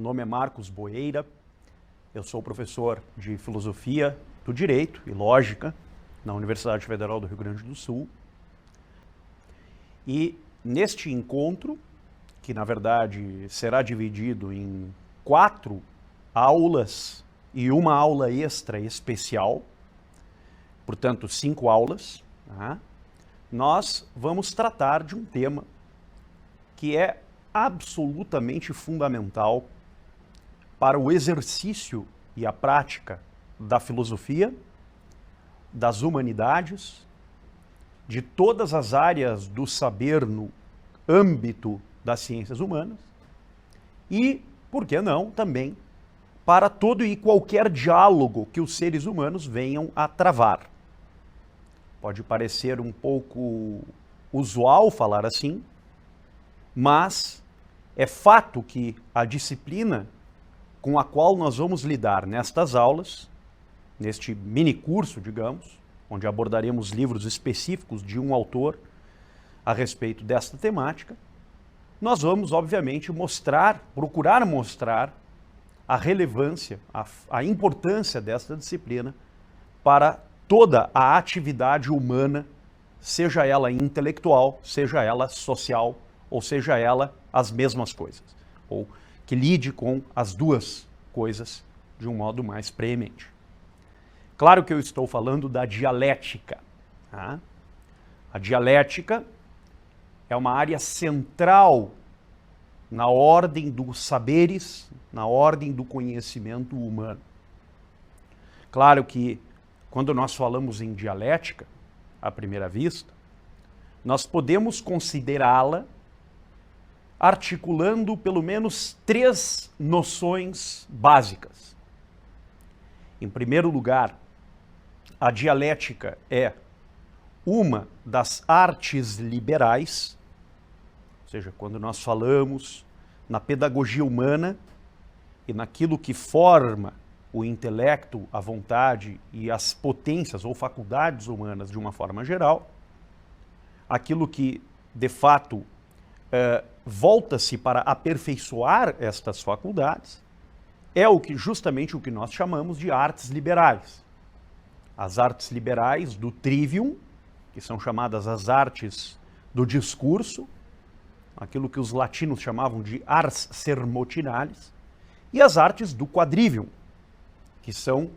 Meu nome é Marcos Boeira, eu sou professor de Filosofia do Direito e Lógica na Universidade Federal do Rio Grande do Sul. E neste encontro, que na verdade será dividido em 4 aulas e uma aula extra especial, portanto 5 aulas, nós vamos tratar de um tema que é absolutamente fundamental para o exercício e a prática da filosofia, das humanidades, de todas as áreas do saber no âmbito das ciências humanas e, por que não, também para todo e qualquer diálogo que os seres humanos venham a travar. Pode parecer um pouco usual falar assim, mas é fato que a disciplina com a qual nós vamos lidar nestas aulas, neste mini curso, digamos, onde abordaremos livros específicos de um autor a respeito desta temática, nós vamos, obviamente, procurar mostrar a relevância, a importância desta disciplina para toda a atividade humana, seja ela intelectual, seja ela social, ou seja ela as mesmas coisas, ou que lide com as duas coisas de um modo mais preemente. Claro que eu estou falando da dialética. A dialética é uma área central na ordem dos saberes, na ordem do conhecimento humano. Claro que quando nós falamos em dialética, à primeira vista, nós podemos considerá-la articulando pelo menos 3 noções básicas. Em primeiro lugar, a dialética é uma das artes liberais, ou seja, quando nós falamos na pedagogia humana e naquilo que forma o intelecto, a vontade e as potências ou faculdades humanas de uma forma geral, aquilo que, de fato, volta-se para aperfeiçoar estas faculdades, é justamente o que nós chamamos de artes liberais. As artes liberais do trivium, que são chamadas as artes do discurso, aquilo que os latinos chamavam de ars sermotinales, e as artes do quadrivium, que são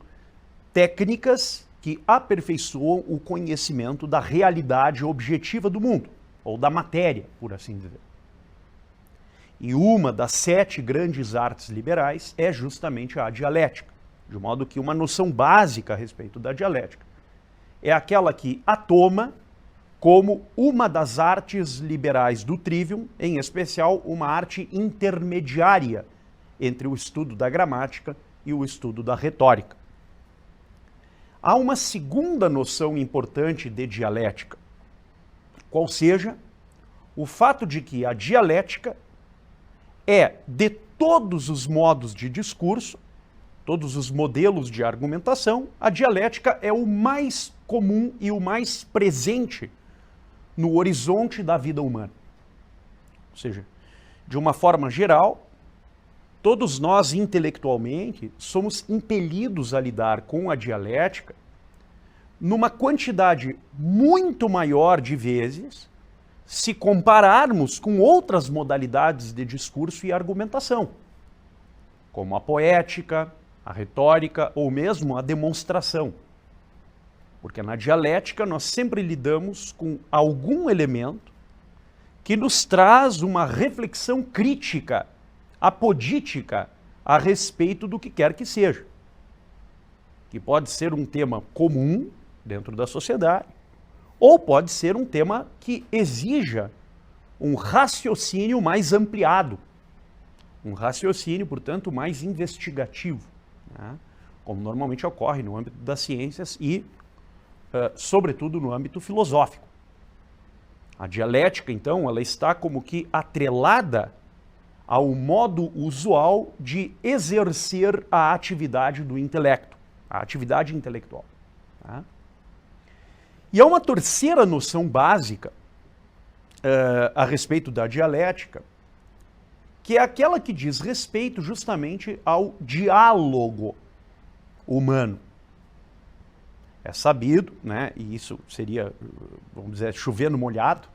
técnicas que aperfeiçoam o conhecimento da realidade objetiva do mundo, ou da matéria, por assim dizer. E uma das 7 grandes artes liberais é justamente a dialética, de modo que uma noção básica a respeito da dialética é aquela que a toma como uma das artes liberais do trivium, em especial uma arte intermediária entre o estudo da gramática e o estudo da retórica. Há uma segunda noção importante de dialética, qual seja o fato de que a dialética é, de todos os modos de discurso, todos os modelos de argumentação, a dialética é o mais comum e o mais presente no horizonte da vida humana. Ou seja, de uma forma geral, todos nós intelectualmente somos impelidos a lidar com a dialética numa quantidade muito maior de vezes se compararmos com outras modalidades de discurso e argumentação, como a poética, a retórica ou mesmo a demonstração. Porque na dialética nós sempre lidamos com algum elemento que nos traz uma reflexão crítica, apodítica, a respeito do que quer que seja. Que pode ser um tema comum dentro da sociedade, ou pode ser um tema que exija um raciocínio mais ampliado, um raciocínio, portanto, mais investigativo, como normalmente ocorre no âmbito das ciências e, sobretudo, no âmbito filosófico. A dialética, então, ela está como que atrelada ao modo usual de exercer a atividade do intelecto, a atividade intelectual. E há uma terceira noção básica a respeito da dialética, que é aquela que diz respeito justamente ao diálogo humano. É sabido, né, e isso seria, vamos dizer, chover no molhado,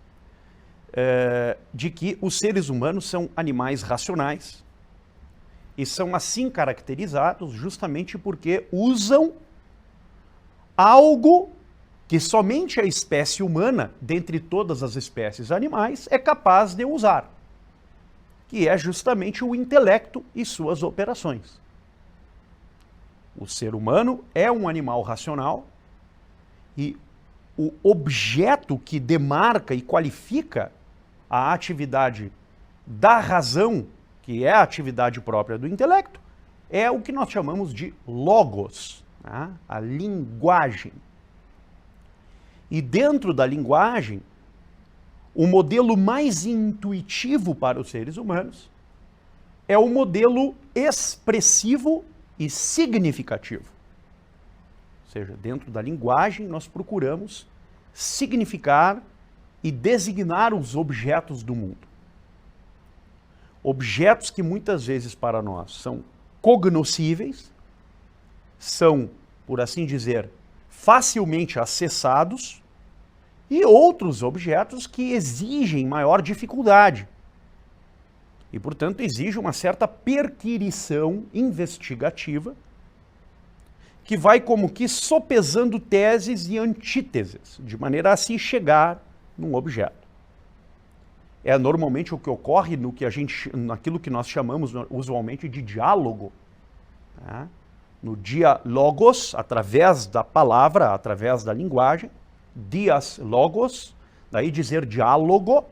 de que os seres humanos são animais racionais e são assim caracterizados justamente porque usam algo que somente a espécie humana, dentre todas as espécies animais, é capaz de usar, que é justamente o intelecto e suas operações. O ser humano é um animal racional e o objeto que demarca e qualifica a atividade da razão, que é a atividade própria do intelecto, é o que nós chamamos de logos, né? A linguagem. E dentro da linguagem, o modelo mais intuitivo para os seres humanos é o modelo expressivo e significativo. Ou seja, dentro da linguagem nós procuramos significar e designar os objetos do mundo. Objetos que muitas vezes para nós são cognoscíveis, são, por assim dizer, facilmente acessados, e outros objetos que exigem maior dificuldade. E, portanto, exige uma certa perquirição investigativa que vai como que sopesando teses e antíteses, de maneira a se chegar num objeto. É normalmente o que ocorre naquilo que nós chamamos usualmente de diálogo, né? No diálogos, através da palavra, através da linguagem, dias logos, daí dizer diálogo,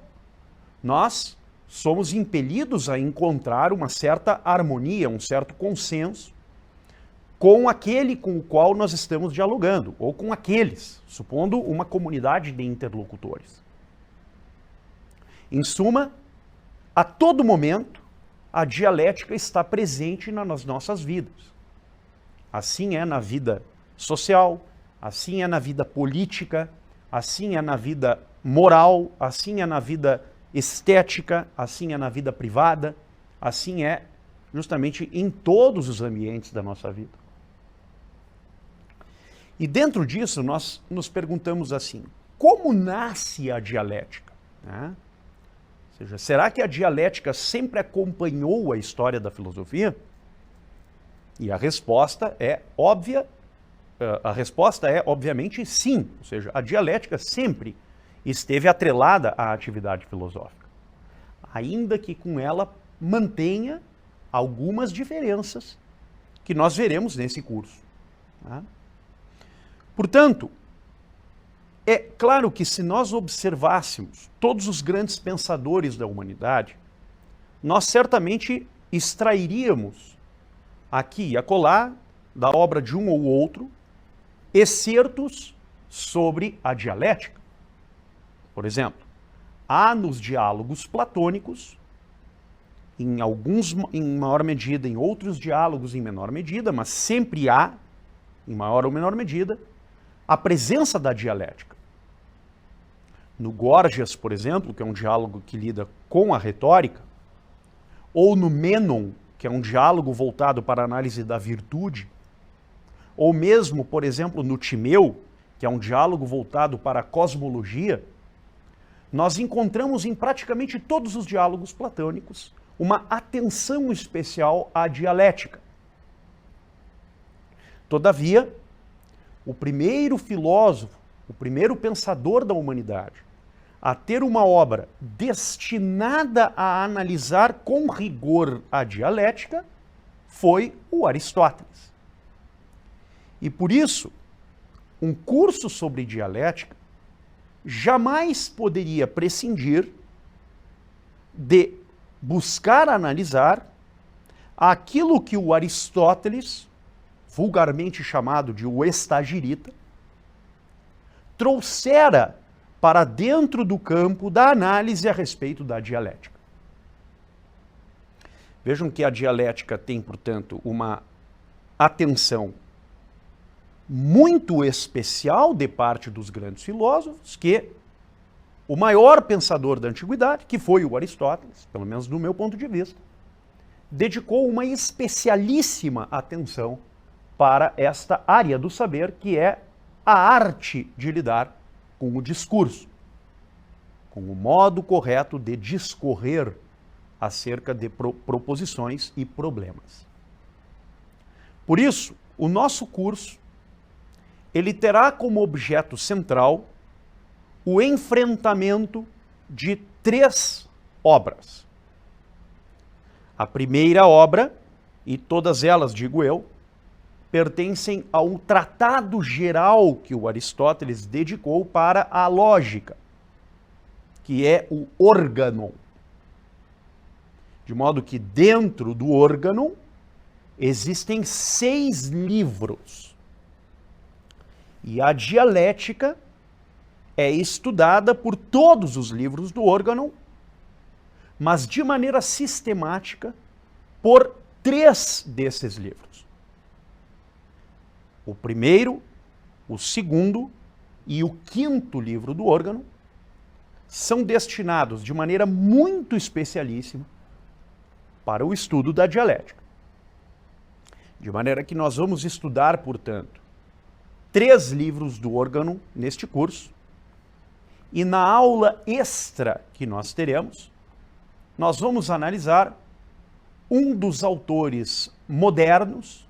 nós somos impelidos a encontrar uma certa harmonia, um certo consenso com aquele com o qual nós estamos dialogando, ou com aqueles, supondo uma comunidade de interlocutores. Em suma, a todo momento, a dialética está presente nas nossas vidas. Assim é na vida social, assim é na vida política, assim é na vida moral, assim é na vida estética, assim é na vida privada, assim é justamente em todos os ambientes da nossa vida. E dentro disso nós nos perguntamos assim, como nasce a dialética? Né? Ou seja, será que a dialética sempre acompanhou a história da filosofia? E a resposta é óbvia. A resposta é, obviamente, sim. Ou seja, a dialética sempre esteve atrelada à atividade filosófica, ainda que com ela mantenha algumas diferenças que nós veremos nesse curso. Tá? Portanto, é claro que se nós observássemos todos os grandes pensadores da humanidade, nós certamente extrairíamos aqui e acolá, da obra de um ou outro, excertos sobre a dialética. Por exemplo, há nos diálogos platônicos, em alguns em maior medida, em outros diálogos em menor medida, mas sempre há, em maior ou menor medida, a presença da dialética. No Gorgias, por exemplo, que é um diálogo que lida com a retórica, ou no Mênon, que é um diálogo voltado para a análise da virtude, ou mesmo, por exemplo, no Timeu, que é um diálogo voltado para a cosmologia, nós encontramos em praticamente todos os diálogos platônicos uma atenção especial à dialética. Todavia, o primeiro filósofo, o primeiro pensador da humanidade, a ter uma obra destinada a analisar com rigor a dialética, foi o Aristóteles. E por isso, um curso sobre dialética jamais poderia prescindir de buscar analisar aquilo que o Aristóteles, vulgarmente chamado de o Estagirita, trouxera para dentro do campo da análise a respeito da dialética. Vejam que a dialética tem, portanto, uma atenção muito especial de parte dos grandes filósofos que o maior pensador da antiguidade, que foi o Aristóteles, pelo menos do meu ponto de vista, dedicou uma especialíssima atenção para esta área do saber, que é a arte de lidar com o discurso, com o modo correto de discorrer acerca de proposições e problemas. Por isso, o nosso curso, ele terá como objeto central o enfrentamento de 3 obras. A primeira obra, e todas elas, digo eu, pertencem a um tratado geral que o Aristóteles dedicou para a lógica, que é o Organon. De modo que dentro do Organon existem 6 livros. E a dialética é estudada por todos os livros do Organon, mas de maneira sistemática por 3 desses livros. O primeiro, o segundo e o 5º livro do Organon são destinados de maneira muito especialíssima para o estudo da dialética. De maneira que nós vamos estudar, portanto, 3 livros do Organon neste curso, e na aula extra que nós teremos, nós vamos analisar um dos autores modernos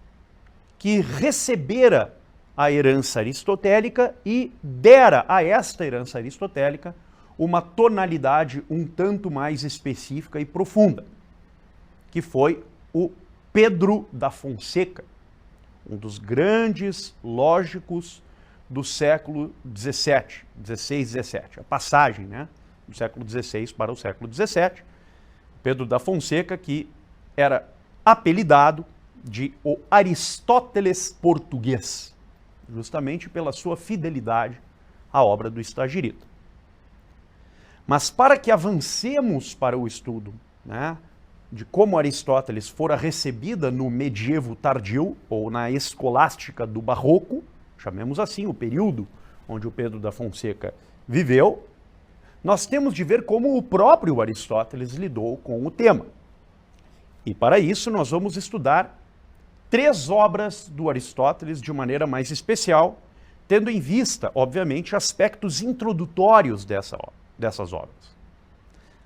que recebera a herança aristotélica e dera a esta herança aristotélica uma tonalidade um tanto mais específica e profunda, que foi o Pedro da Fonseca, um dos grandes lógicos do século XVII, XVI, XVII, a passagem, né, do século XVI para o século XVII. Pedro da Fonseca, que era apelidado de o Aristóteles português, justamente pela sua fidelidade à obra do Estagirita. Mas para que avancemos para o estudo, né, de como Aristóteles fora recebida no medievo tardio, ou na escolástica do barroco, chamemos assim o período onde o Pedro da Fonseca viveu, nós temos de ver como o próprio Aristóteles lidou com o tema. E para isso nós vamos estudar 3 obras do Aristóteles de maneira mais especial, tendo em vista, obviamente, aspectos introdutórios dessas obras.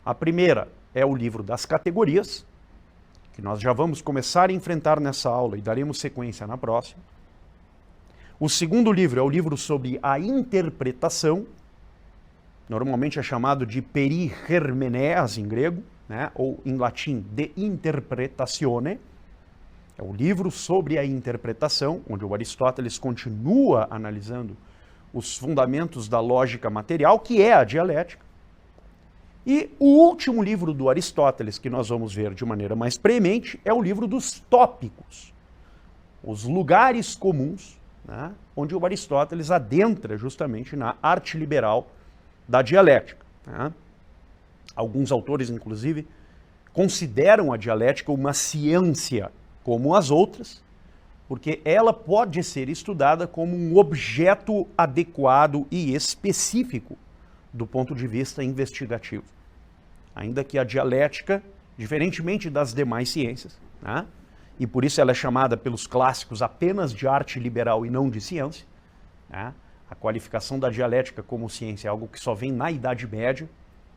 A primeira é o livro das categorias, que nós já vamos começar a enfrentar nessa aula e daremos sequência na próxima. O segundo livro é o livro sobre a interpretação, normalmente é chamado de perihermenés em grego, né, ou em latim de interpretatione. É o livro sobre a interpretação, onde o Aristóteles continua analisando os fundamentos da lógica material, que é a dialética. E o último livro do Aristóteles, que nós vamos ver de maneira mais premente, é o livro dos tópicos, os lugares comuns, né, onde o Aristóteles adentra justamente na arte liberal da dialética. Né. Alguns autores, inclusive, consideram a dialética uma ciência como as outras, porque ela pode ser estudada como um objeto adequado e específico do ponto de vista investigativo. Ainda que a dialética, diferentemente das demais ciências, né, e por isso ela é chamada pelos clássicos apenas de arte liberal e não de ciência, né, a qualificação da dialética como ciência é algo que só vem na Idade Média,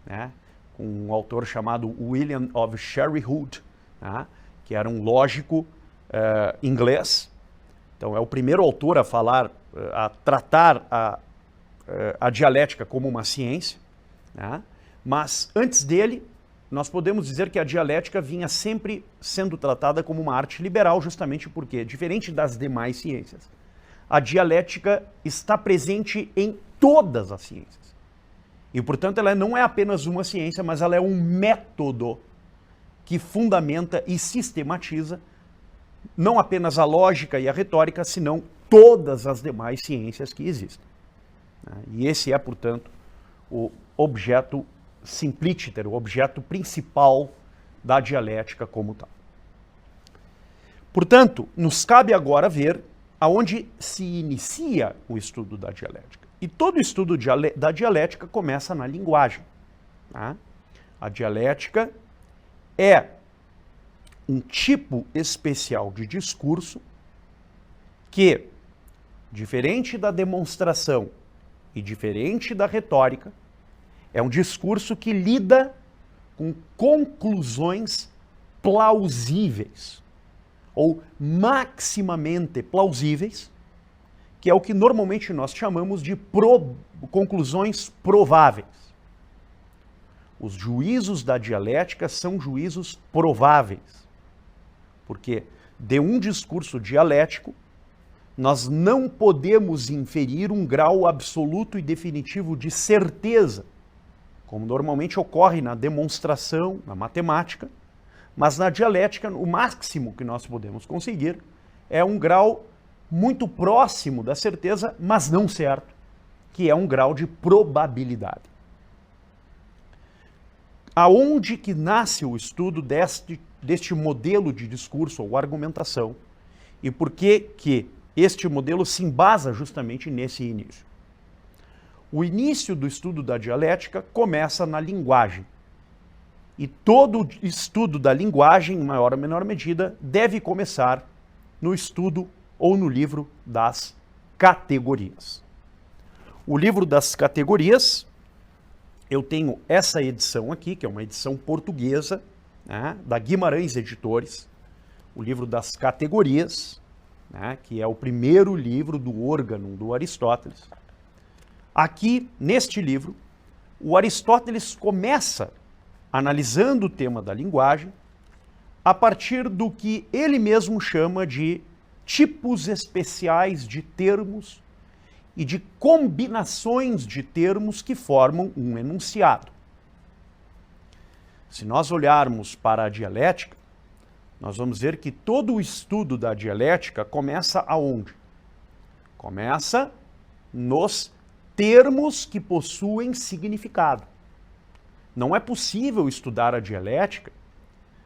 né, com um autor chamado William of Sherryhood, né, que era um lógico inglês. Então é o primeiro autor a falar, a tratar a dialética como uma ciência, né? Mas antes dele, nós podemos dizer que a dialética vinha sempre sendo tratada como uma arte liberal, justamente porque, diferente das demais ciências, a dialética está presente em todas as ciências. E, portanto, ela não é apenas uma ciência, mas ela é um método que fundamenta e sistematiza não apenas a lógica e a retórica, senão todas as demais ciências que existem. E esse é, portanto, o objeto simpliciter, o objeto principal da dialética como tal. Portanto, nos cabe agora ver aonde se inicia o estudo da dialética. E todo estudo da dialética começa na linguagem. Tá? A dialética é um tipo especial de discurso que, diferente da demonstração e diferente da retórica, é um discurso que lida com conclusões plausíveis, ou maximamente plausíveis, que é o que normalmente nós chamamos de conclusões prováveis. Os juízos da dialética são juízos prováveis, porque de um discurso dialético, nós não podemos inferir um grau absoluto e definitivo de certeza, como normalmente ocorre na demonstração, na matemática, mas na dialética, o máximo que nós podemos conseguir é um grau muito próximo da certeza, mas não certo, que é um grau de probabilidade. Aonde que nasce o estudo deste modelo de discurso ou argumentação e por que este modelo se embasa justamente nesse início? O início do estudo da dialética começa na linguagem. E todo estudo da linguagem, em maior ou menor medida, deve começar no estudo ou no livro das categorias. O livro das categorias, eu tenho essa edição aqui, que é uma edição portuguesa, né, da Guimarães Editores, o livro das categorias, né, que é o primeiro livro do órgão do Aristóteles. Aqui, neste livro, o Aristóteles começa analisando o tema da linguagem a partir do que ele mesmo chama de tipos especiais de termos e de combinações de termos que formam um enunciado. Se nós olharmos para a dialética, nós vamos ver que todo o estudo da dialética começa aonde? Começa nos termos que possuem significado. Não é possível estudar a dialética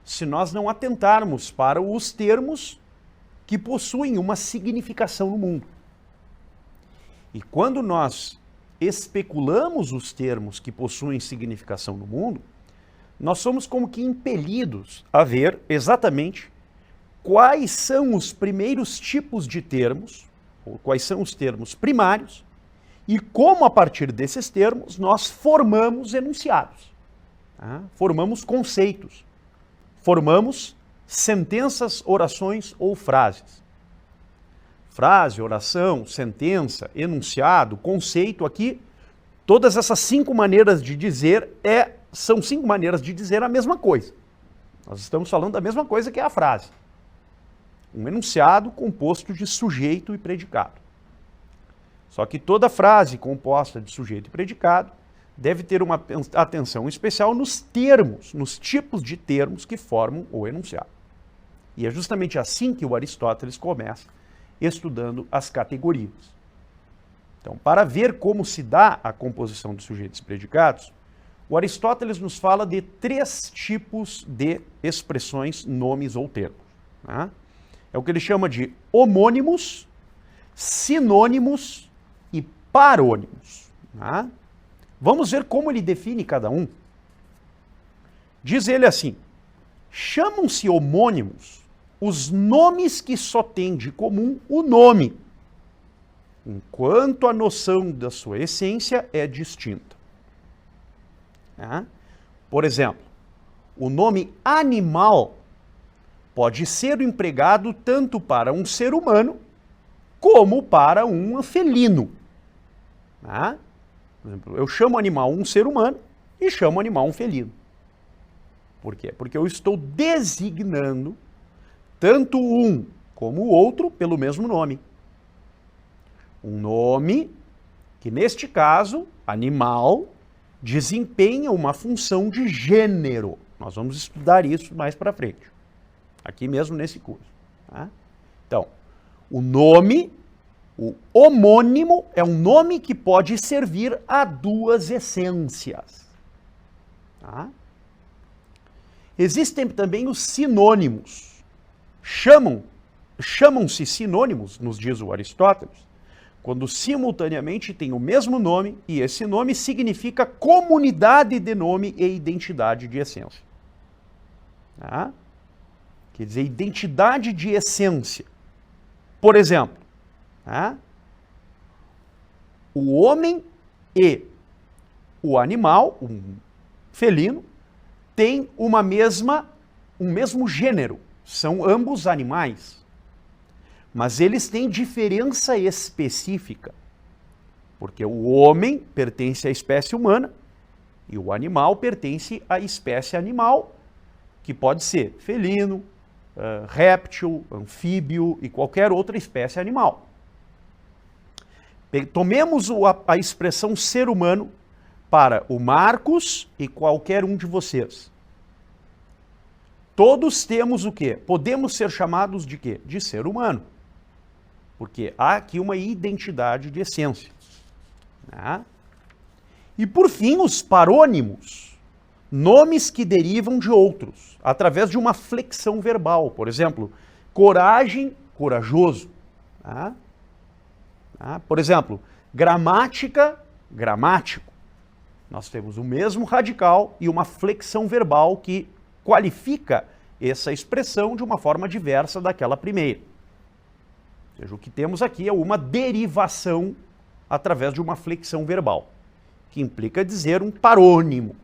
se nós não atentarmos para os termos que possuem uma significação no mundo. E quando nós especulamos os termos que possuem significação no mundo, nós somos como que impelidos a ver exatamente quais são os primeiros tipos de termos, ou quais são os termos primários, e como a partir desses termos nós formamos enunciados, tá? Formamos conceitos, formamos sentenças, orações ou frases. Frase, oração, sentença, enunciado, conceito, aqui, todas essas 5 maneiras de dizer são 5 maneiras de dizer a mesma coisa. Nós estamos falando da mesma coisa que é a frase. Um enunciado composto de sujeito e predicado. Só que toda frase composta de sujeito e predicado deve ter uma atenção especial nos termos, nos tipos de termos que formam o enunciado. E é justamente assim que o Aristóteles começa, estudando as categorias. Então, para ver como se dá a composição de sujeitos e predicados, o Aristóteles nos fala de 3 tipos de expressões, nomes ou termos. Tá? É o que ele chama de homônimos, sinônimos e parônimos. Tá? Vamos ver como ele define cada um. Diz ele assim: chamam-se homônimos os nomes que só têm de comum o nome, enquanto a noção da sua essência é distinta. Por exemplo, o nome animal pode ser empregado tanto para um ser humano como para um felino. Por exemplo, eu chamo animal um ser humano e chamo animal um felino. Por quê? Porque eu estou designando tanto um como o outro pelo mesmo nome. Um nome que, neste caso, animal, desempenha uma função de gênero. Nós vamos estudar isso mais para frente, aqui mesmo nesse curso. Tá? Então, o nome, o homônimo, é um nome que pode servir a 2 essências. Tá? Existem também os sinônimos. Chamam-se sinônimos, nos diz o Aristóteles, quando simultaneamente tem o mesmo nome e esse nome significa comunidade de nome e identidade de essência. Tá? Quer dizer, identidade de essência. Por exemplo, tá? O homem e o animal, um felino, têm um mesmo gênero. São ambos animais. Mas eles têm diferença específica. Porque o homem pertence à espécie humana e o animal pertence à espécie animal, que pode ser felino, réptil, anfíbio e qualquer outra espécie animal. Tomemos a expressão ser humano para o Marcos e qualquer um de vocês. Todos temos o quê? Podemos ser chamados de quê? De ser humano. Porque há aqui uma identidade de essência. Né? E por fim, os parônimos, nomes que derivam de outros, através de uma flexão verbal. Por exemplo, coragem, corajoso. Tá? Tá? Por exemplo, gramática, gramático. Nós temos o mesmo radical e uma flexão verbal que qualifica essa expressão de uma forma diversa daquela primeira. Ou seja, o que temos aqui é uma derivação através de uma flexão verbal, que implica dizer um parônimo.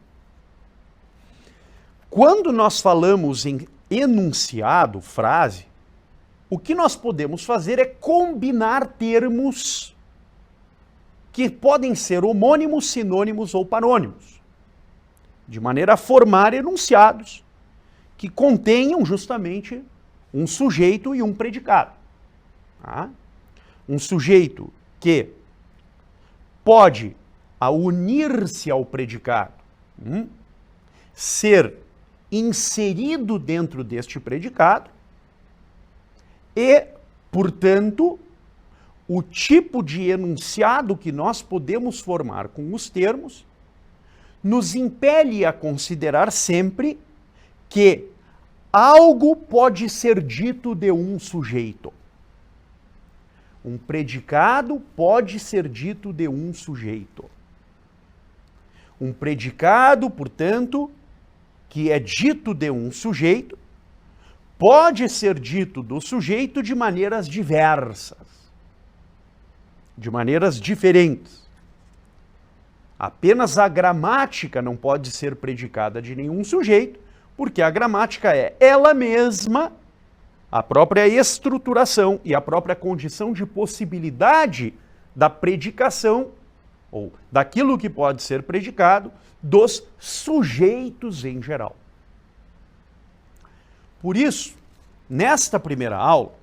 Quando nós falamos em enunciado, frase, o que nós podemos fazer é combinar termos que podem ser homônimos, sinônimos ou parônimos, de maneira a formar enunciados que contenham justamente um sujeito e um predicado. Tá? Um sujeito que pode, ao unir-se ao predicado, ser inserido dentro deste predicado e, portanto, o tipo de enunciado que nós podemos formar com os termos nos impele a considerar sempre que algo pode ser dito de um sujeito. Um predicado pode ser dito de um sujeito. Um predicado, portanto, que é dito de um sujeito, pode ser dito do sujeito de maneiras diversas, de maneiras diferentes. Apenas a gramática não pode ser predicada de nenhum sujeito, porque a gramática é ela mesma a própria estruturação e a própria condição de possibilidade da predicação, ou daquilo que pode ser predicado, dos sujeitos em geral. Por isso, nesta primeira aula,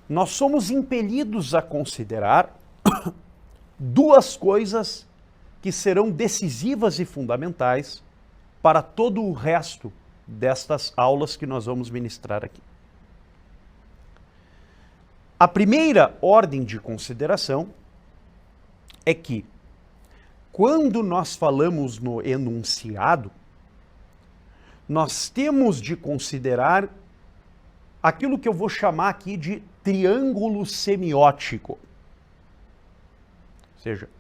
nós somos impelidos a considerar duas coisas que serão decisivas e fundamentais para todo o resto destas aulas que nós vamos ministrar aqui. A primeira ordem de consideração é que, quando nós falamos no enunciado, nós temos de considerar aquilo que eu vou chamar aqui de triângulo semiótico. Ou seja,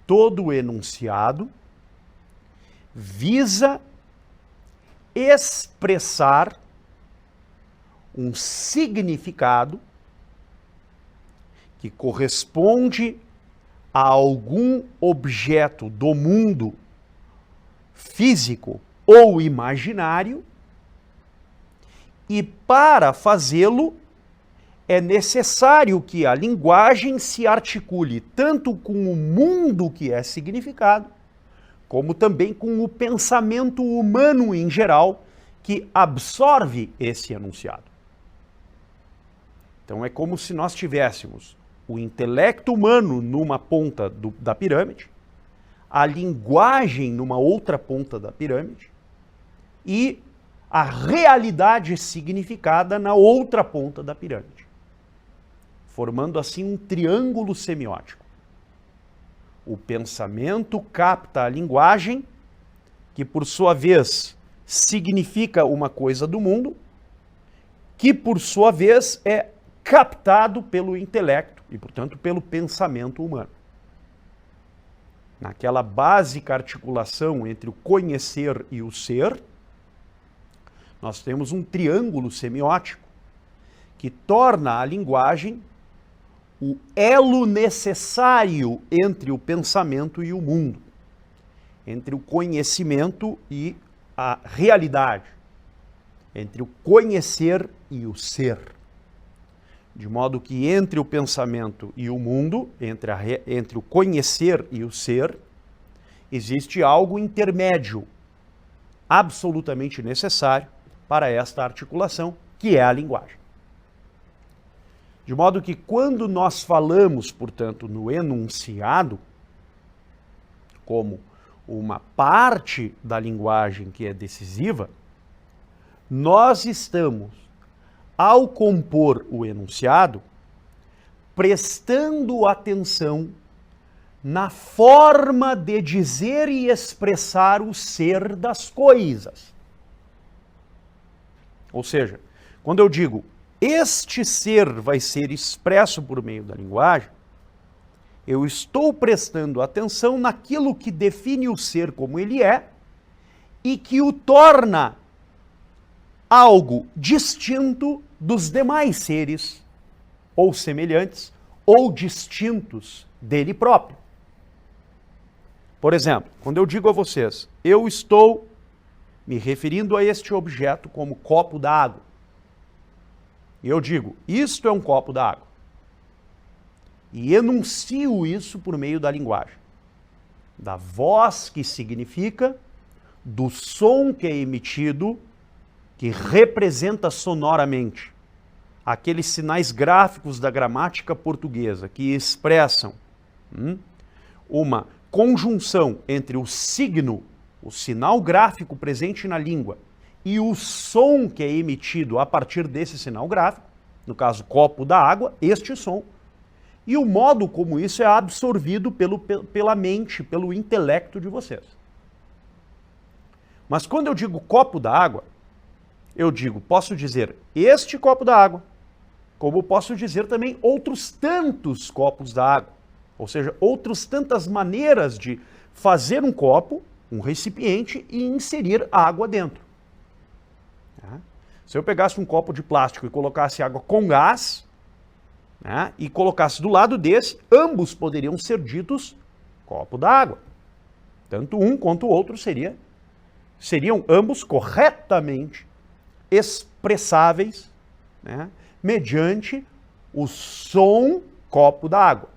todo enunciado visa expressar um significado que corresponde a algum objeto do mundo físico ou imaginário, e para fazê-lo é necessário que a linguagem se articule tanto com o mundo que é significado, como também com o pensamento humano em geral, que absorve esse enunciado. Então é como se nós tivéssemos o intelecto humano numa ponta da pirâmide, a linguagem numa outra ponta da pirâmide e a realidade significada na outra ponta da pirâmide, formando assim um triângulo semiótico. O pensamento capta a linguagem, que por sua vez significa uma coisa do mundo, que por sua vez é captado pelo intelecto e, portanto, pelo pensamento humano. Naquela básica articulação entre o conhecer e o ser, nós temos um triângulo semiótico que torna a linguagem o elo necessário entre o pensamento e o mundo, entre o conhecimento e a realidade, entre o conhecer e o ser. De modo que entre o pensamento e o mundo, entre o conhecer e o ser, existe algo intermédio, absolutamente necessário para esta articulação, que é a linguagem. De modo que quando nós falamos, portanto, no enunciado, como uma parte da linguagem que é decisiva, nós estamos, ao compor o enunciado, prestando atenção na forma de dizer e expressar o ser das coisas. Ou seja, quando eu digo, este ser vai ser expresso por meio da linguagem, eu estou prestando atenção naquilo que define o ser como ele é e que o torna algo distinto dos demais seres, ou semelhantes, ou distintos dele próprio. Por exemplo, quando eu digo a vocês, eu estou me referindo a este objeto como copo d'água, e eu digo, isto é um copo d'água, e enuncio isso por meio da linguagem, da voz que significa, do som que é emitido, que representa sonoramente aqueles sinais gráficos da gramática portuguesa que expressam uma conjunção entre o signo, o sinal gráfico presente na língua, e o som que é emitido a partir desse sinal gráfico, no caso copo da água, este som, e o modo como isso é absorvido pela mente, pelo intelecto de vocês. Mas quando eu digo copo da água, eu digo, posso dizer este copo da água, como posso dizer também outros tantos copos da água, ou seja, outras tantas maneiras de fazer um copo, um recipiente e inserir água dentro. Se eu pegasse um copo de plástico e colocasse água com gás, e colocasse do lado desse, ambos poderiam ser ditos copo d'água. Tanto um quanto o outro seriam ambos corretamente expressáveis, mediante o som copo d'água,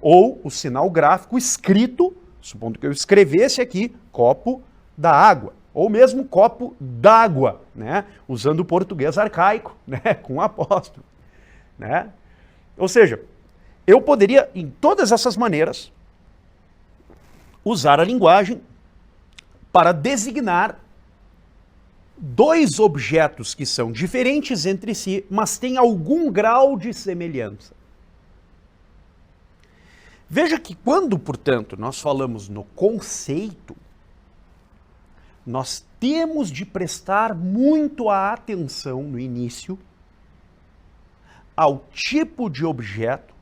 ou o sinal gráfico escrito, supondo que eu escrevesse aqui copo da água, ou mesmo copo d'água, usando o português arcaico, com apóstrofo. Ou seja, eu poderia, em todas essas maneiras, usar a linguagem para designar dois objetos que são diferentes entre si, mas têm algum grau de semelhança. Veja que quando, portanto, nós falamos no conceito, nós temos de prestar muito a atenção no início ao tipo de objeto,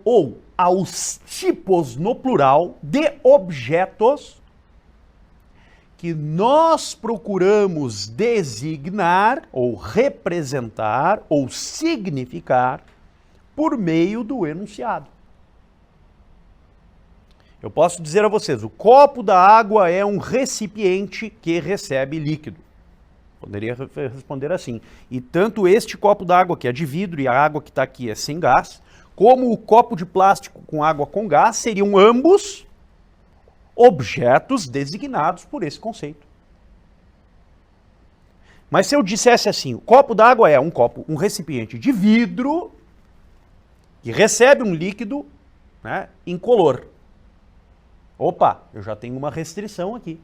ou aos tipos no plural de objetos que nós procuramos designar, ou representar, ou significar por meio do enunciado. Eu posso dizer a vocês, o copo da água é um recipiente que recebe líquido. Poderia responder assim. E tanto este copo d'água, que é de vidro, e a água que está aqui é sem gás, como o copo de plástico com água com gás, seriam ambos objetos designados por esse conceito. Mas se eu dissesse assim, o copo d'água é um recipiente de vidro que recebe um líquido incolor. Opa, eu já tenho uma restrição aqui.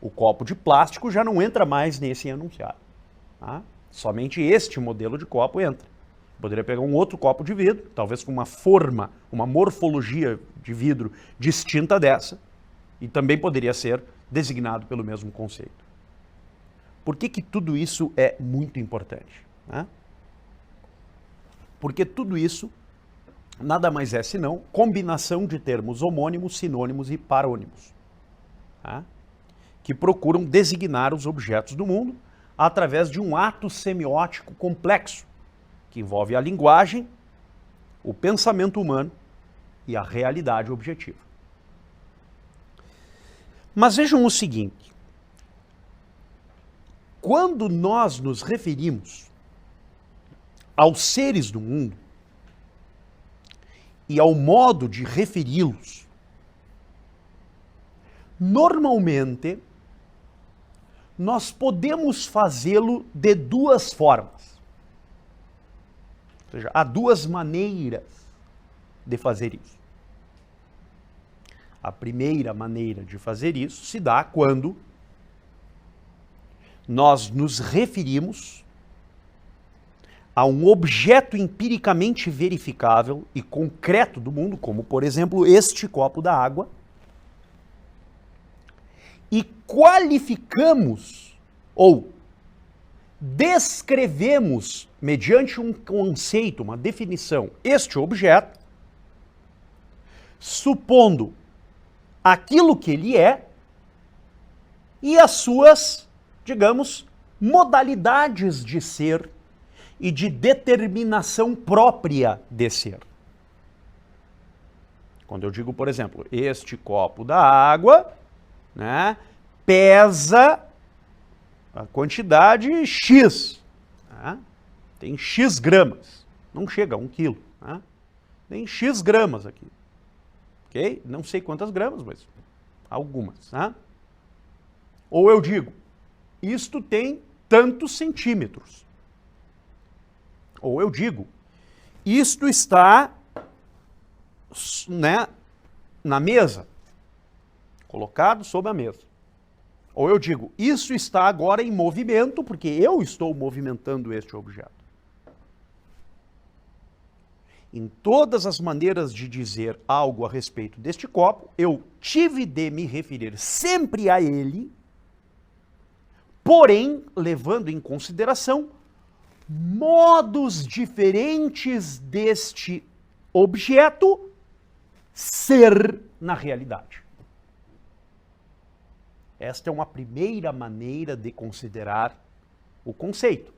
O copo de plástico já não entra mais nesse enunciado. Somente este modelo de copo entra. Poderia pegar um outro copo de vidro, talvez com uma forma, uma morfologia de vidro distinta dessa, e também poderia ser designado pelo mesmo conceito. Por que tudo isso é muito importante? Porque tudo isso nada mais é senão combinação de termos homônimos, sinônimos e parônimos, tá? Que procuram designar os objetos do mundo através de um ato semiótico complexo, que envolve a linguagem, o pensamento humano e a realidade objetiva. Mas vejam o seguinte, quando nós nos referimos aos seres do mundo e ao modo de referi-los, normalmente nós podemos fazê-lo de duas formas. Ou seja, há duas maneiras de fazer isso. A primeira maneira de fazer isso se dá quando nós nos referimos a um objeto empiricamente verificável e concreto do mundo, como, por exemplo, este copo da água, e qualificamos ou descrevemos, mediante um conceito, uma definição, este objeto, supondo aquilo que ele é e as suas, digamos, modalidades de ser e de determinação própria de ser. Quando eu digo, por exemplo, este copo da água, né, pesa a quantidade X, né, tem X gramas, não chega a 1 quilo, né, tem X gramas aqui, ok? Não sei quantas gramas, mas algumas, né? Ou eu digo, isto tem tantos centímetros. Ou eu digo, isto está, né, na mesa, colocado sobre a mesa. Ou eu digo, isso está agora em movimento, porque eu estou movimentando este objeto. Em todas as maneiras de dizer algo a respeito deste copo, eu tive de me referir sempre a ele, porém, levando em consideração modos diferentes deste objeto ser na realidade. Esta é uma primeira maneira de considerar o conceito.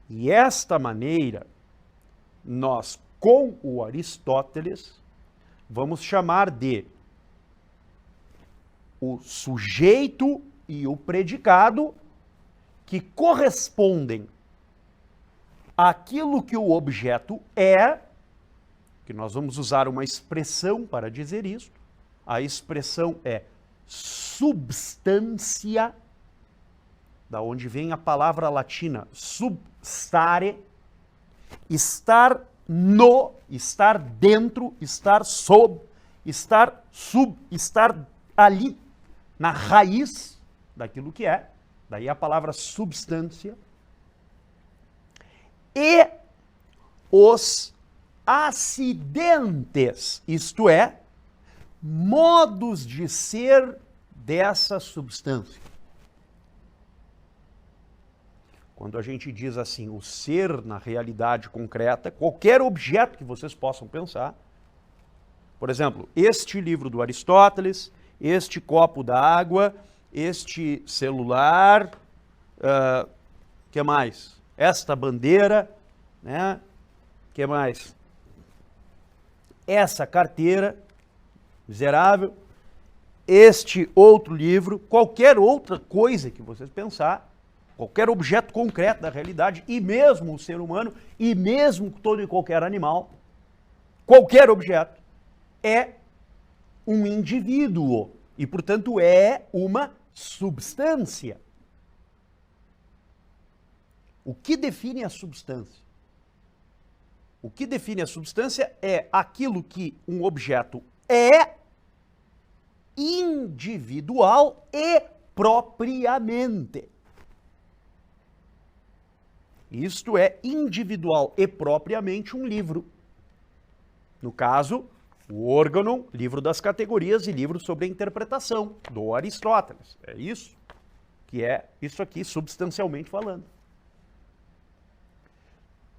E esta maneira, nós, com o Aristóteles, vamos chamar de o sujeito e o predicado que correspondem àquilo que o objeto é, que nós vamos usar uma expressão para dizer isso. A expressão é substância, da onde vem a palavra latina substare, estar no, estar dentro, estar sob, estar sub, estar ali na raiz daquilo que é, daí a palavra substância, e os acidentes, isto é, modos de ser dessa substância. Quando a gente diz assim, o ser na realidade concreta, qualquer objeto que vocês possam pensar, por exemplo, este livro do Aristóteles, este copo da água, este celular, que mais? Esta bandeira, né? Que mais? Essa carteira miserável, este outro livro, qualquer outra coisa que vocês pensar, qualquer objeto concreto da realidade, e mesmo o ser humano, e mesmo todo e qualquer animal, qualquer objeto, é um indivíduo e, portanto, é uma substância. O que define a substância? O que define a substância é aquilo que um objeto é individual e propriamente. Isto é individual e propriamente um livro. No caso, o Organon, livro das categorias e livro sobre a interpretação, do Aristóteles. É isso que é isso aqui, substancialmente falando.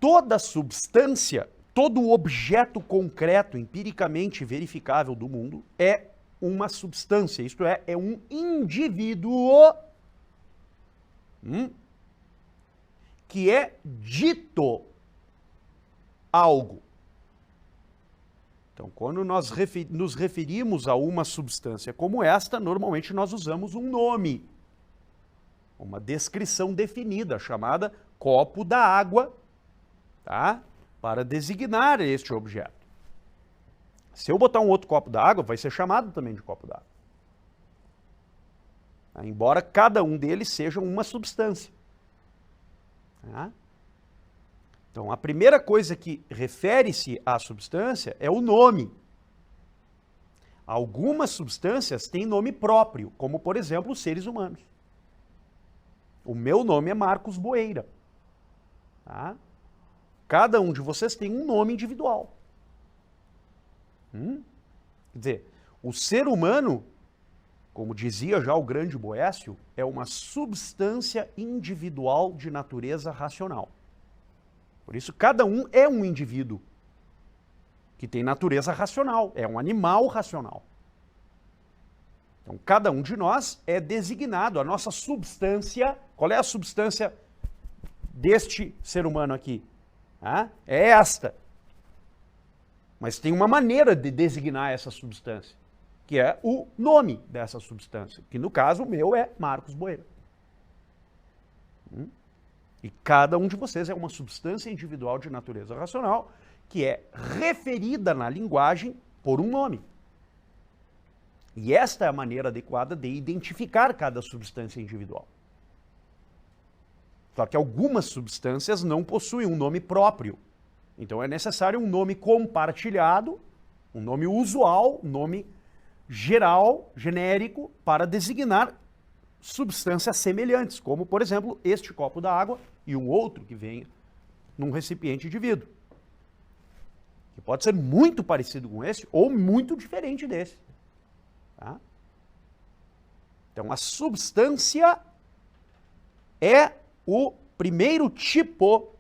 toda substância, todo objeto concreto, empiricamente verificável do mundo, é uma substância, isto é um indivíduo que é dito algo. Então, quando nós nos referimos a uma substância como esta, normalmente nós usamos um nome, uma descrição definida, chamada copo da água, tá? Para designar este objeto. Se eu botar um outro copo d'água, vai ser chamado também de copo d'água. Embora cada um deles seja uma substância. Tá? Então, a primeira coisa que refere-se à substância é o nome. Algumas substâncias têm nome próprio, como, por exemplo, os seres humanos. O meu nome é Marcos Boeira. Tá? Cada um de vocês tem um nome individual. Quer dizer, o ser humano, como dizia já o grande Boécio, é uma substância individual de natureza racional. Por isso, cada um é um indivíduo que tem natureza racional, é um animal racional. Então, cada um de nós é designado, a nossa substância, qual é a substância deste ser humano aqui? É esta. Mas tem uma maneira de designar essa substância, que é o nome dessa substância, que no caso o meu é Marcos Boeira. E cada um de vocês é uma substância individual de natureza racional, que é referida na linguagem por um nome. E esta é a maneira adequada de identificar cada substância individual. Só que algumas substâncias não possuem um nome próprio. Então é necessário um nome compartilhado, um nome usual, um nome geral, genérico, para designar substâncias semelhantes, como, por exemplo, este copo d'água e um outro que vem num recipiente de vidro. Que pode ser muito parecido com esse ou muito diferente desse. Tá? Então a substância é o primeiro tipo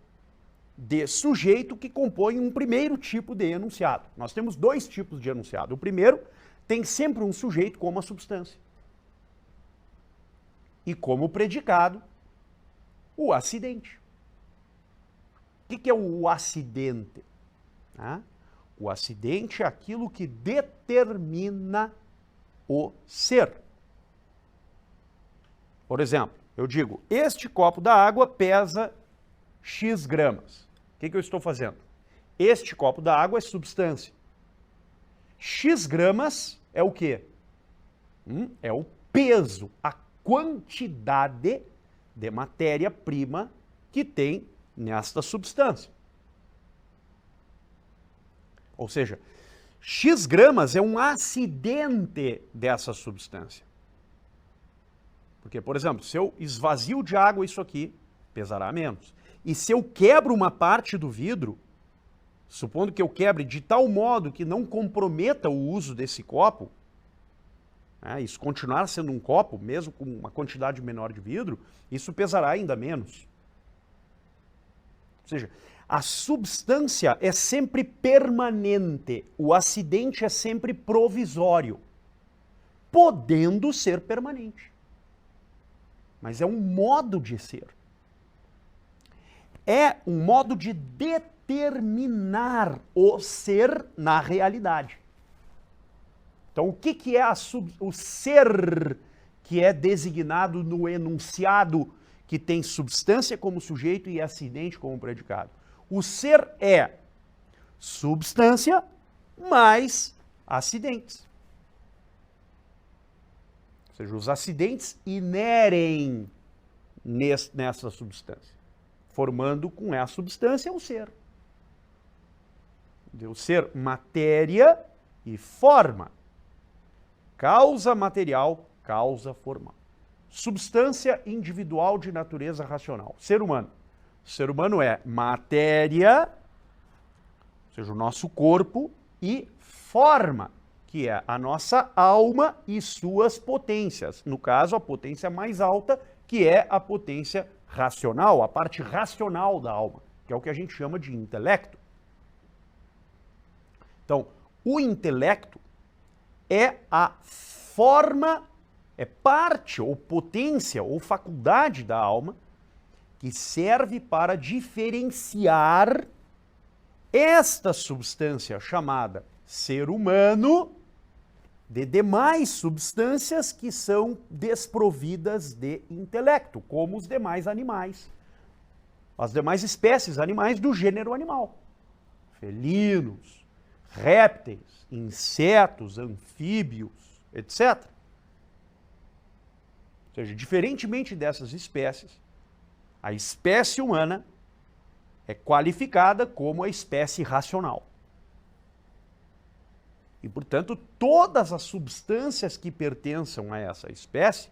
de sujeito que compõe um primeiro tipo de enunciado. Nós temos dois tipos de enunciado. O primeiro tem sempre um sujeito como a substância. E como predicado, o acidente. O que é o acidente? O acidente é aquilo que determina o ser. Por exemplo, eu digo, este copo da água pesa X gramas. O que eu estou fazendo? Este copo da água é substância. X gramas é o quê? É o peso, a quantidade de matéria-prima que tem nesta substância. Ou seja, X gramas é um acidente dessa substância. Porque, por exemplo, se eu esvazio de água isso aqui, pesará menos. E se eu quebro uma parte do vidro, supondo que eu quebre de tal modo que não comprometa o uso desse copo, isso continuar sendo um copo, mesmo com uma quantidade menor de vidro, isso pesará ainda menos. Ou seja, a substância é sempre permanente, o acidente é sempre provisório, podendo ser permanente. Mas é um modo de ser. É um modo de determinar o ser na realidade. Então, o que é o ser que é designado no enunciado que tem substância como sujeito e acidente como predicado? O ser é substância mais acidentes. Ou seja, os acidentes inerem nessa substância, formando com essa substância o ser. O ser matéria e forma. Causa material, causa formal. Substância individual de natureza racional. Ser humano. O ser humano é matéria, ou seja, o nosso corpo, e forma, que é a nossa alma e suas potências. No caso, a potência mais alta, que é a potência racional, a parte racional da alma, que é o que a gente chama de intelecto. Então, o intelecto é a forma, é parte ou potência ou faculdade da alma que serve para diferenciar esta substância chamada ser humano de demais substâncias que são desprovidas de intelecto, como os demais animais, as demais espécies animais do gênero animal, felinos, répteis, insetos, anfíbios, etc. Ou seja, diferentemente dessas espécies, a espécie humana é qualificada como a espécie racional. E, portanto, todas as substâncias que pertençam a essa espécie,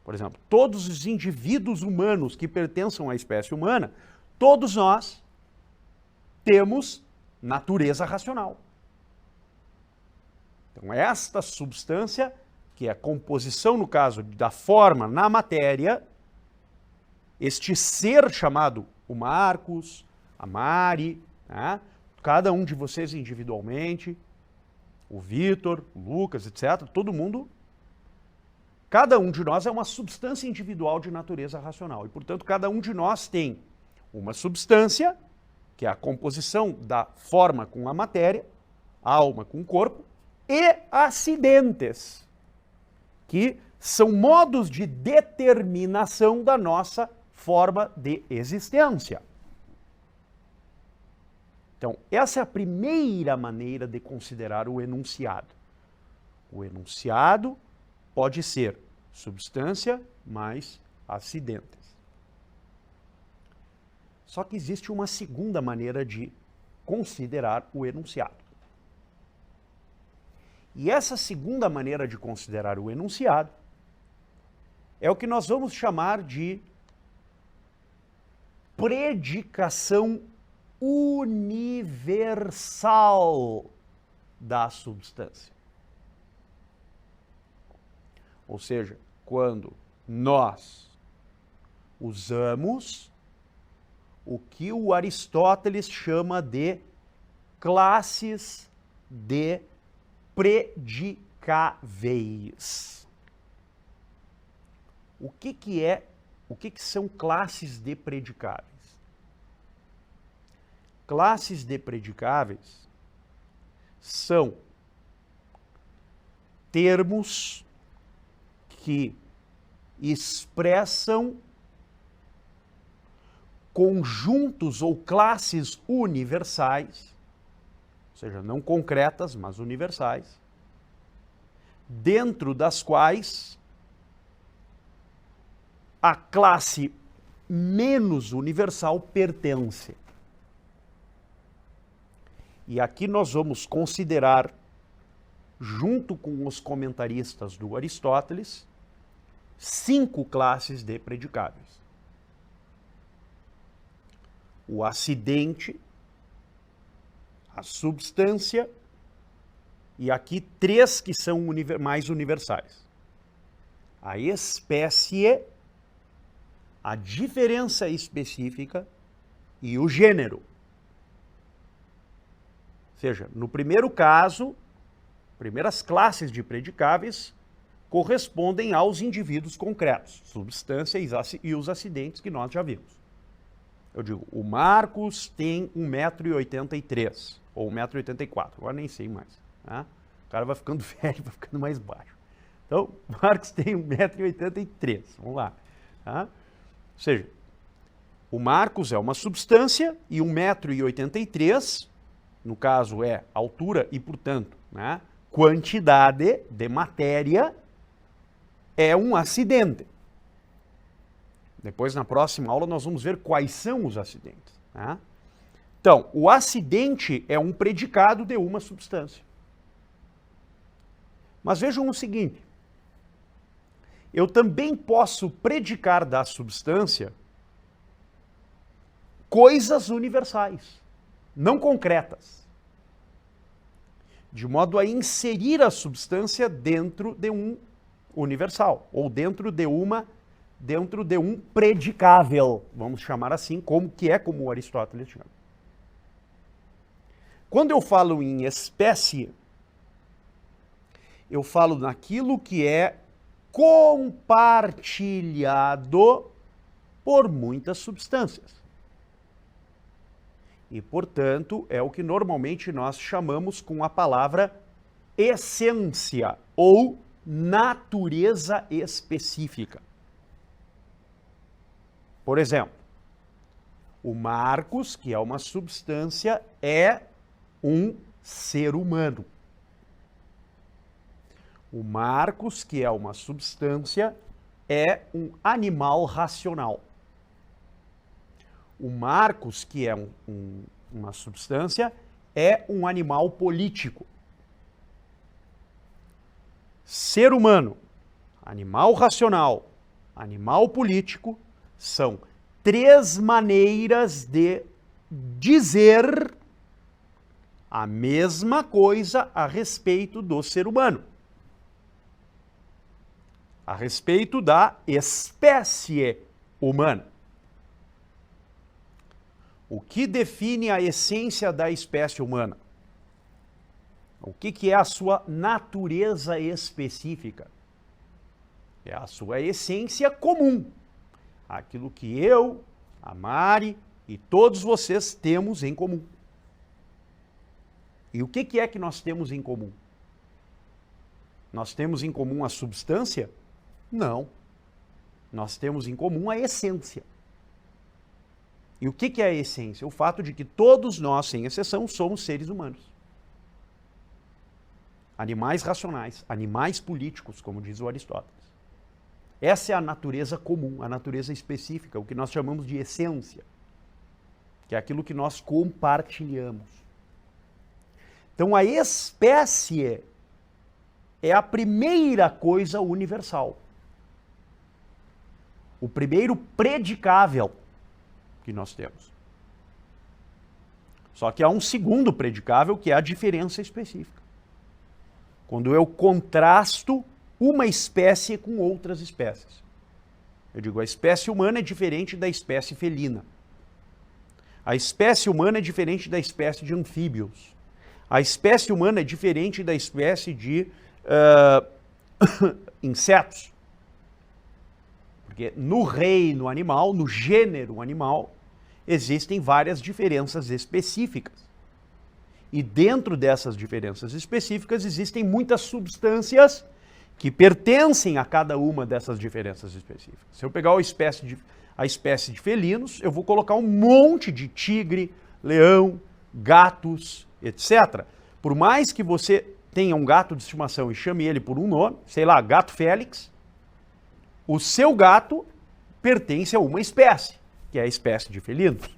por exemplo, todos os indivíduos humanos que pertençam à espécie humana, todos nós temos natureza racional. Então, esta substância, que é a composição, no caso da forma na matéria, este ser chamado o Marcos, a Mari, né? Cada um de vocês individualmente, o Vitor, o Lucas, etc., todo mundo, cada um de nós é uma substância individual de natureza racional. E, portanto, cada um de nós tem uma substância, que é a composição da forma com a matéria, a alma com o corpo, e acidentes, que são modos de determinação da nossa forma de existência. Então, essa é a primeira maneira de considerar o enunciado. O enunciado pode ser substância mais acidentes. Só que existe uma segunda maneira de considerar o enunciado. E essa segunda maneira de considerar o enunciado é o que nós vamos chamar de predicação universal da substância. Ou seja, quando nós usamos o que o Aristóteles chama de classes de predicáveis. O que são classes de predicáveis? Classes de predicáveis são termos que expressam conjuntos ou classes universais, ou seja, não concretas, mas universais, dentro das quais a classe menos universal pertence. E aqui nós vamos considerar, junto com os comentaristas do Aristóteles, 5 classes de predicáveis. O acidente, a substância, e aqui 3 que são mais universais. A espécie, a diferença específica e o gênero. Ou seja, no primeiro caso, primeiras classes de predicáveis correspondem aos indivíduos concretos, substância e os acidentes que nós já vimos. Eu digo, o Marcos tem 1,83 m, ou 1,84 m, agora nem sei mais. Né? O cara vai ficando velho, vai ficando mais baixo. Então, o Marcos tem 1,83 m, vamos lá. Tá? Ou seja, o Marcos é uma substância e 1,83 m, no caso é altura e, portanto, né, quantidade de matéria, é um acidente. Depois, na próxima aula, nós vamos ver quais são os acidentes. Né? Então, o acidente é um predicado de uma substância. Mas vejam o seguinte, eu também posso predicar da substância coisas universais, não concretas, de modo a inserir a substância dentro de um universal, ou dentro de uma dentro de um predicável, vamos chamar assim, como Aristóteles chama. Quando eu falo em espécie, eu falo naquilo que é compartilhado por muitas substâncias. E, portanto, é o que normalmente nós chamamos com a palavra essência ou natureza específica. Por exemplo, o Marcos, que é uma substância, é um ser humano. O Marcos, que é uma substância, é um animal racional. O Marcos, que é uma substância, é um animal político. Ser humano, animal racional, animal político, são três maneiras de dizer a mesma coisa a respeito do ser humano. A respeito da espécie humana. O que define a essência da espécie humana? O que é a sua natureza específica? É a sua essência comum. Aquilo que eu, a Mari e todos vocês temos em comum. E o que é que nós temos em comum? Nós temos em comum a substância? Não. Nós temos em comum a essência. E o que é a essência? O fato de que todos nós, sem exceção, somos seres humanos. Animais racionais, animais políticos, como diz o Aristóteles. Essa é a natureza comum, a natureza específica, o que nós chamamos de essência, que é aquilo que nós compartilhamos. Então, a espécie é a primeira coisa universal. O primeiro predicável que nós temos. Só que há um segundo predicável, que é a diferença específica. Quando eu contrasto uma espécie com outras espécies. Eu digo, a espécie humana é diferente da espécie felina. A espécie humana é diferente da espécie de anfíbios. A espécie humana é diferente da espécie de insetos. Porque no reino animal, no gênero animal, existem várias diferenças específicas. E dentro dessas diferenças específicas existem muitas substâncias que pertencem a cada uma dessas diferenças específicas. Se eu pegar a espécie de felinos, eu vou colocar um monte de tigre, leão, gatos, etc. Por mais que você tenha um gato de estimação e chame ele por um nome, sei lá, gato Félix, o seu gato pertence a uma espécie, que é a espécie de felinos.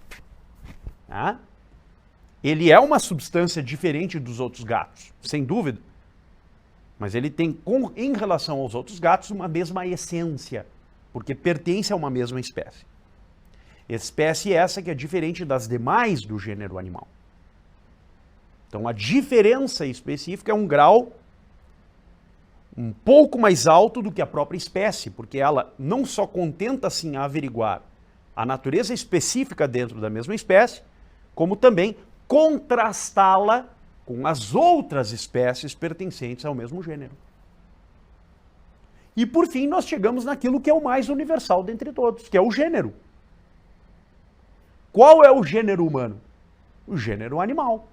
Tá? Ele é uma substância diferente dos outros gatos, sem dúvida. Mas ele tem, em relação aos outros gatos, uma mesma essência, porque pertence a uma mesma espécie. Espécie essa que é diferente das demais do gênero animal. Então, a diferença específica é um grau um pouco mais alto do que a própria espécie, porque ela não só contenta-se em averiguar a natureza específica dentro da mesma espécie, como também contrastá-la com as outras espécies pertencentes ao mesmo gênero. E por fim, nós chegamos naquilo que é o mais universal dentre todos, que é o gênero. Qual é o gênero humano? O gênero animal.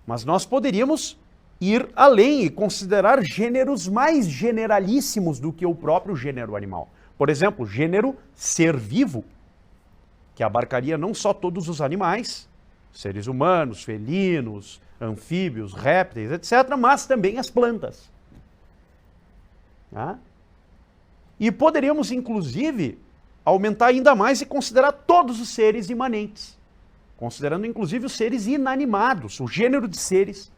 Mas nós poderíamos ir além e considerar gêneros mais generalíssimos do que o próprio gênero animal. Por exemplo, gênero ser vivo, que abarcaria não só todos os animais, seres humanos, felinos, anfíbios, répteis, etc., mas também as plantas. E poderíamos, inclusive, aumentar ainda mais e considerar todos os seres imanentes, considerando, inclusive, os seres inanimados, o gênero de seres,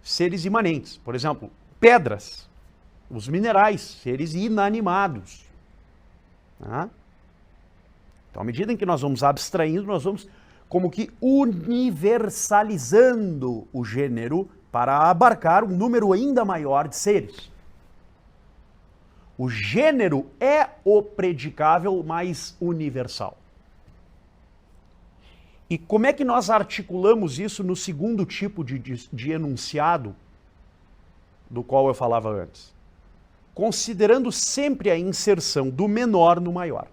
seres imanentes. Por exemplo, pedras, os minerais, seres inanimados. Então, à medida em que nós vamos abstraindo, nós vamos como que universalizando o gênero para abarcar um número ainda maior de seres. O gênero é o predicável mais universal. E como é que nós articulamos isso no segundo tipo de enunciado do qual eu falava antes? Considerando sempre a inserção do menor no maior.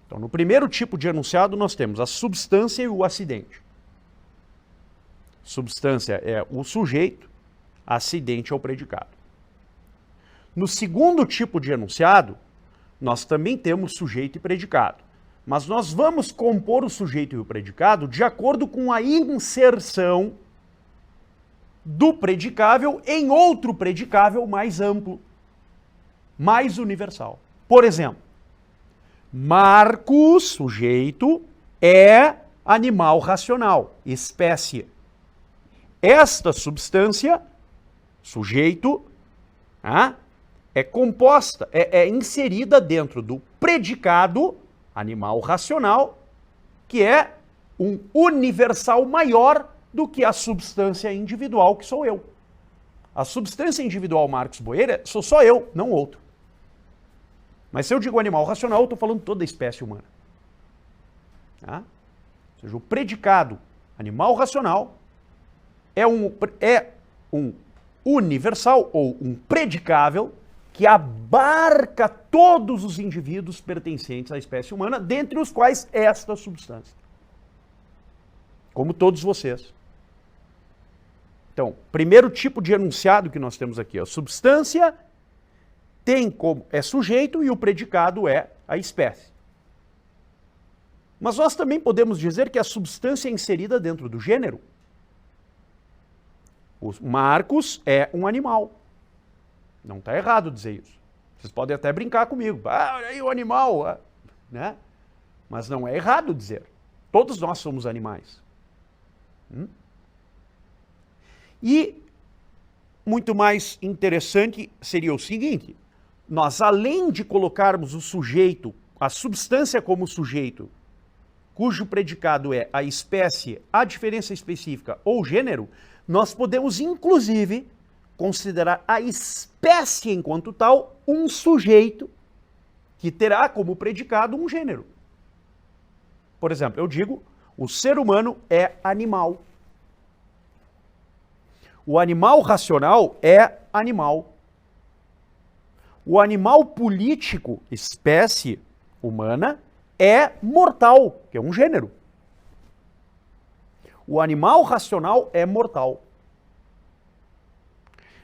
Então, no primeiro tipo de enunciado, nós temos a substância e o acidente. Substância é o sujeito, acidente é o predicado. No segundo tipo de enunciado, nós também temos sujeito e predicado. Mas nós vamos compor o sujeito e o predicado de acordo com a inserção do predicável em outro predicável mais amplo, mais universal. Por exemplo, Marcos, sujeito, é animal racional, espécie. Esta substância, sujeito, é composta, é inserida dentro do predicado, animal racional, que é um universal maior do que a substância individual, que sou eu. A substância individual Marcos Boeira sou só eu, não outro. Mas se eu digo animal racional, eu estou falando toda a espécie humana. Tá? Ou seja, o predicado animal racional é um universal ou um predicável que abarca todos os indivíduos pertencentes à espécie humana, dentre os quais esta substância. Como todos vocês. Então, primeiro tipo de enunciado que nós temos aqui, a substância tem como é sujeito e o predicado é a espécie. Mas nós também podemos dizer que a substância é inserida dentro do gênero. O Marcos é um animal. Não está errado dizer isso. Vocês podem até brincar comigo. Olha aí o animal, né? Mas não é errado dizer. Todos nós somos animais. E muito mais interessante seria o seguinte: nós, além de colocarmos o sujeito, a substância como sujeito, cujo predicado é a espécie, a diferença específica ou gênero, nós podemos, inclusive, considerar a espécie enquanto tal um sujeito que terá como predicado um gênero. Por exemplo, eu digo, o ser humano é animal. O animal racional é animal. O animal político, espécie humana, é mortal, que é um gênero. O animal racional é mortal.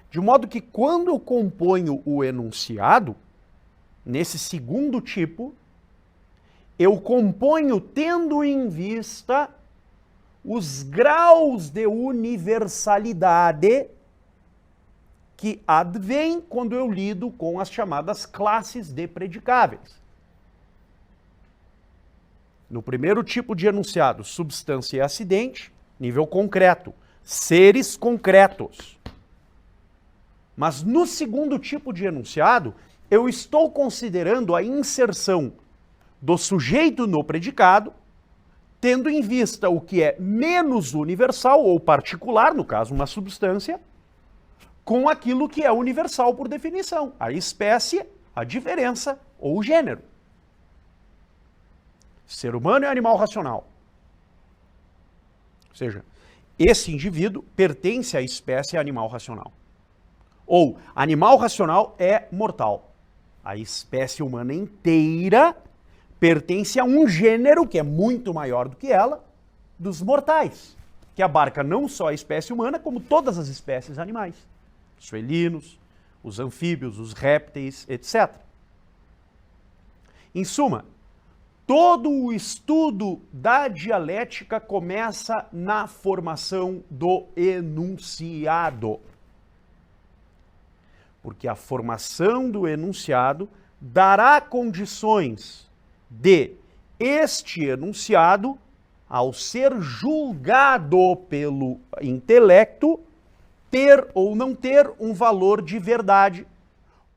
De modo que quando eu componho o enunciado, nesse segundo tipo, eu componho tendo em vista os graus de universalidade que advêm quando eu lido com as chamadas classes de predicáveis. No primeiro tipo de enunciado, substância e acidente, nível concreto, seres concretos. Mas no segundo tipo de enunciado, eu estou considerando a inserção do sujeito no predicado, tendo em vista o que é menos universal ou particular, no caso uma substância, com aquilo que é universal por definição, a espécie, a diferença ou o gênero. Ser humano é animal racional. Ou seja, esse indivíduo pertence à espécie animal racional. Ou animal racional é mortal. A espécie humana inteira pertence a um gênero que é muito maior do que ela, dos mortais, que abarca não só a espécie humana, como todas as espécies animais. Os felinos, os anfíbios, os répteis, etc. Em suma, todo o estudo da dialética começa na formação do enunciado. Porque a formação do enunciado dará condições de este enunciado, ao ser julgado pelo intelecto, ter ou não ter um valor de verdade,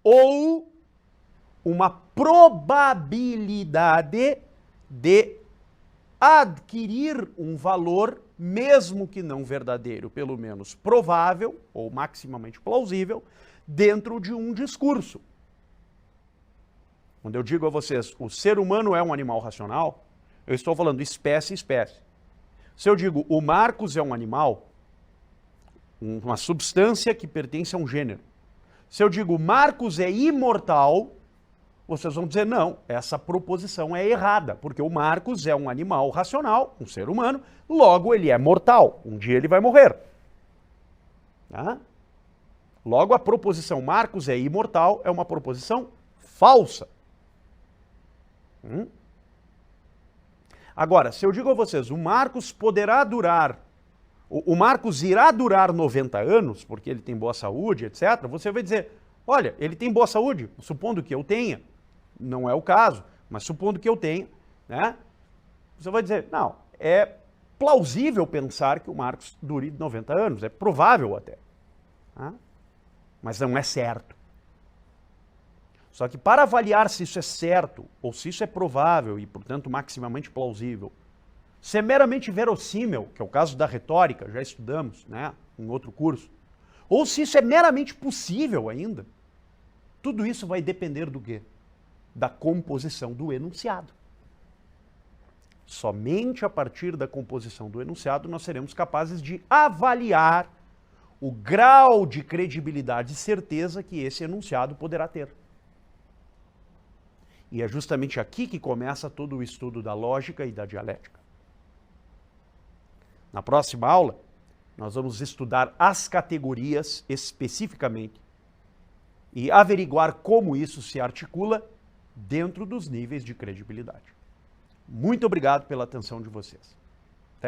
ou uma probabilidade de adquirir um valor, mesmo que não verdadeiro, pelo menos provável, ou maximamente plausível, dentro de um discurso. Quando eu digo a vocês, o ser humano é um animal racional, eu estou falando espécie, espécie. Se eu digo, o Marcos é um animal, uma substância que pertence a um gênero. Se eu digo, Marcos é imortal, vocês vão dizer, não, essa proposição é errada, porque o Marcos é um animal racional, um ser humano, logo ele é mortal, um dia ele vai morrer. Tá? Logo, a proposição Marcos é imortal é uma proposição falsa. Agora, se eu digo a vocês, o Marcos poderá durar, o Marcos irá durar 90 anos, porque ele tem boa saúde, etc., você vai dizer, olha, ele tem boa saúde, supondo que eu tenha, não é o caso, mas supondo que eu tenha, né? Você vai dizer, não, é plausível pensar que o Marcos dure 90 anos, é provável até. Tá? Mas não é certo. Só que para avaliar se isso é certo, ou se isso é provável e, portanto, maximamente plausível, se é meramente verossímil, que é o caso da retórica, já estudamos, né, em outro curso, ou se isso é meramente possível ainda, tudo isso vai depender do quê? Da composição do enunciado. Somente a partir da composição do enunciado nós seremos capazes de avaliar o grau de credibilidade e certeza que esse enunciado poderá ter. E é justamente aqui que começa todo o estudo da lógica e da dialética. Na próxima aula, nós vamos estudar as categorias especificamente e averiguar como isso se articula dentro dos níveis de credibilidade. Muito obrigado pela atenção de vocês.